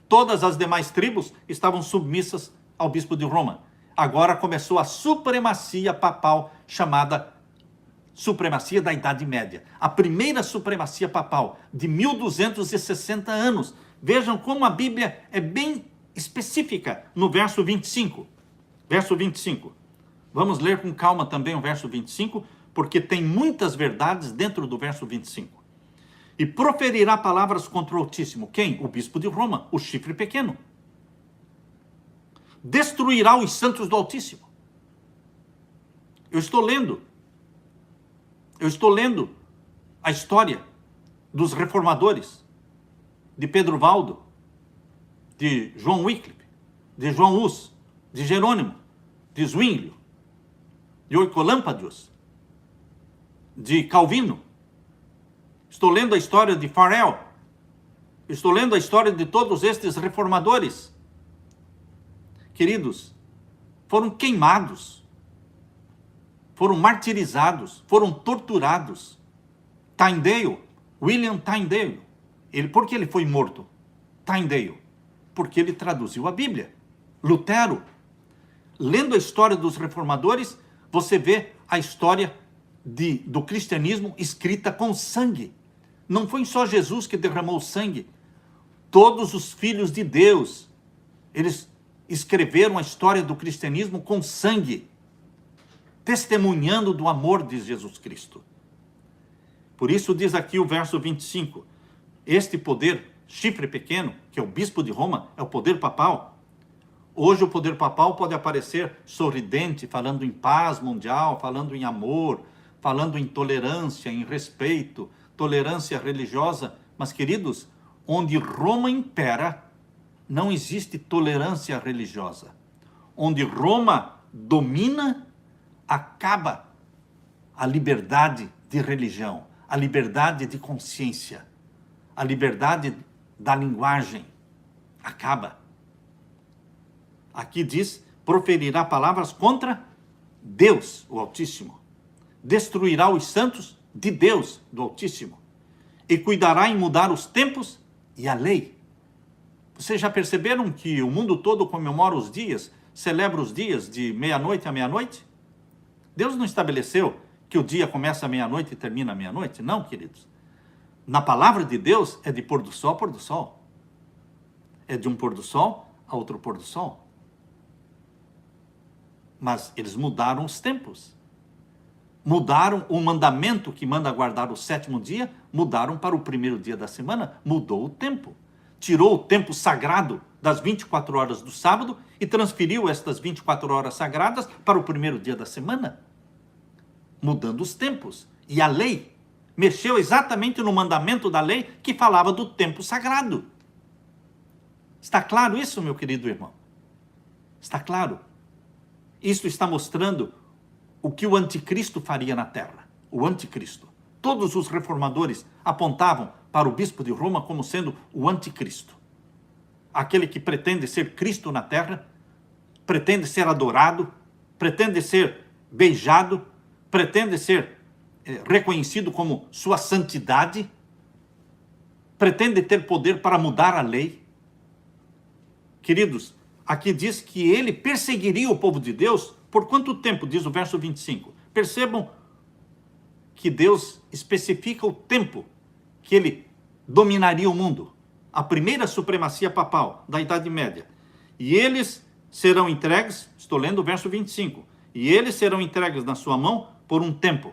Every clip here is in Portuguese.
Todas as demais tribos estavam submissas ao bispo de Roma. Agora começou a supremacia papal, chamada supremacia da Idade Média. A primeira supremacia papal, de 1260 anos. Vejam como a Bíblia é bem específica no verso 25. Verso 25. Vamos ler com calma também o verso 25, porque tem muitas verdades dentro do verso 25. E proferirá palavras contra o Altíssimo. Quem? O bispo de Roma, o chifre pequeno. Destruirá os santos do Altíssimo. Eu estou lendo a história dos reformadores, de Pedro Valdo, de João Wycliffe, de João Hus, de Jerônimo, de Zwinglio, de Oicolâmpadios, de Calvino. Estou lendo a história de Farel. Estou lendo a história de todos estes reformadores. Queridos, foram queimados, foram martirizados, foram torturados. Tyndale, William Tyndale, por que ele foi morto? Tyndale, porque ele traduziu a Bíblia. Lutero, lendo a história dos reformadores, você vê a história do cristianismo escrita com sangue. Não foi só Jesus que derramou sangue. Todos os filhos de Deus, eles escreveram a história do cristianismo com sangue, testemunhando do amor de Jesus Cristo. Por isso diz aqui o verso 25, este poder, chifre pequeno, que é o bispo de Roma, é o poder papal. Hoje o poder papal pode aparecer sorridente, falando em paz mundial, falando em amor, falando em tolerância, em respeito, tolerância religiosa. Mas, queridos, onde Roma impera, não existe tolerância religiosa. Onde Roma domina, acaba a liberdade de religião, a liberdade de consciência, a liberdade da linguagem. Acaba. Aqui diz, proferirá palavras contra Deus, o Altíssimo. Destruirá os santos de Deus, do Altíssimo. E cuidará em mudar os tempos e a lei. Vocês já perceberam que o mundo todo comemora os dias, celebra os dias de meia-noite a meia-noite? Deus não estabeleceu que o dia começa à meia-noite e termina à meia-noite? Não, queridos. Na palavra de Deus é de pôr do sol a pôr do sol. É de um pôr do sol a outro pôr do sol. Mas eles mudaram os tempos. Mudaram o mandamento que manda guardar o sétimo dia, mudaram para o primeiro dia da semana, mudou o tempo. Tirou o tempo sagrado das 24 horas do sábado e transferiu estas 24 horas sagradas para o primeiro dia da semana. Mudando os tempos. E a lei mexeu exatamente no mandamento da lei que falava do tempo sagrado. Está claro isso, meu querido irmão? Está claro? Isso está mostrando o que o anticristo faria na terra. O anticristo. Todos os reformadores apontavam para o bispo de Roma como sendo o anticristo. Aquele que pretende ser Cristo na terra, pretende ser adorado, pretende ser beijado, pretende ser reconhecido como sua santidade, pretende ter poder para mudar a lei. Queridos, aqui diz que ele perseguiria o povo de Deus por quanto tempo, diz o verso 25. Percebam que Deus especifica o tempo que ele dominaria o mundo. A primeira supremacia papal da Idade Média. E eles serão entregues, estou lendo o verso 25, e eles serão entregues na sua mão por um tempo.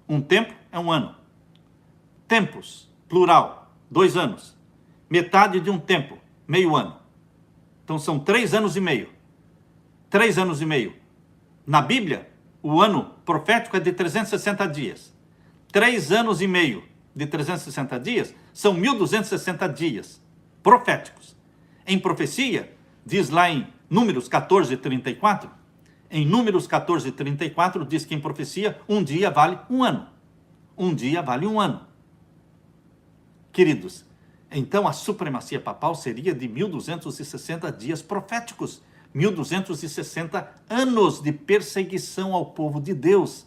Um tempo é um ano. Tempos, plural, 2 anos. Metade de um tempo, meio ano. Então são 3 anos e meio. 3 anos e meio. Na Bíblia, o ano profético é de 360 dias. 3 anos e meio de 360 dias são 1260 dias proféticos. Em profecia, diz lá em Números 14:34, em Números 14:34 diz que em profecia um dia vale um ano. Um dia vale um ano. Queridos, então a supremacia papal seria de 1260 dias proféticos. 1260 anos de perseguição ao povo de Deus.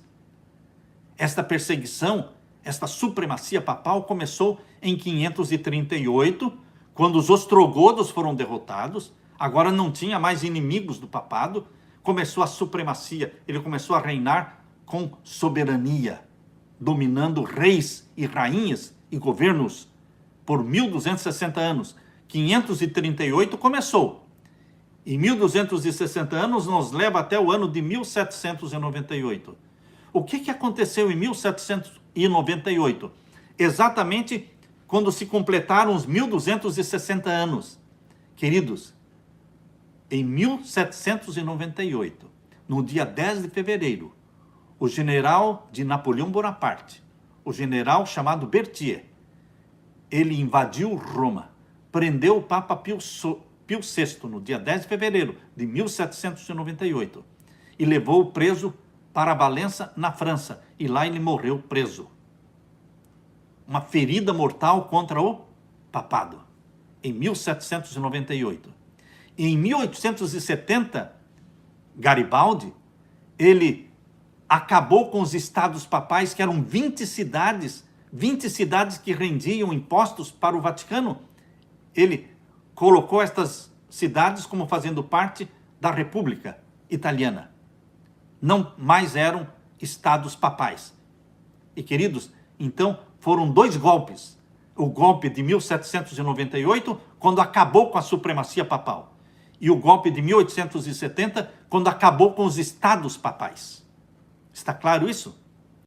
Esta perseguição, esta supremacia papal começou em 538, Quando os ostrogodos foram derrotados, agora não tinha mais inimigos do papado, começou a supremacia, ele começou a reinar com soberania, dominando reis e rainhas e governos por 1260 anos. 538 começou. E 1260 anos nos leva até o ano de 1798. O que aconteceu em 1798? Exatamente quando se completaram os 1260 anos. Queridos, em 1798, no dia 10 de fevereiro, o general de Napoleão Bonaparte, o general chamado Berthier, ele invadiu Roma, prendeu o Papa Pio VI no dia 10 de fevereiro de 1798 e levou-o preso para Valença, na França, e lá ele morreu preso. Uma ferida mortal contra o papado, em 1798. E em 1870, Garibaldi, ele acabou com os estados papais, que eram 20 cidades que rendiam impostos para o Vaticano. Ele colocou estas cidades como fazendo parte da República Italiana. Não mais eram estados papais. E, queridos, então foram dois golpes. O golpe de 1798, quando acabou com a supremacia papal. E o golpe de 1870, quando acabou com os estados papais. Está claro isso?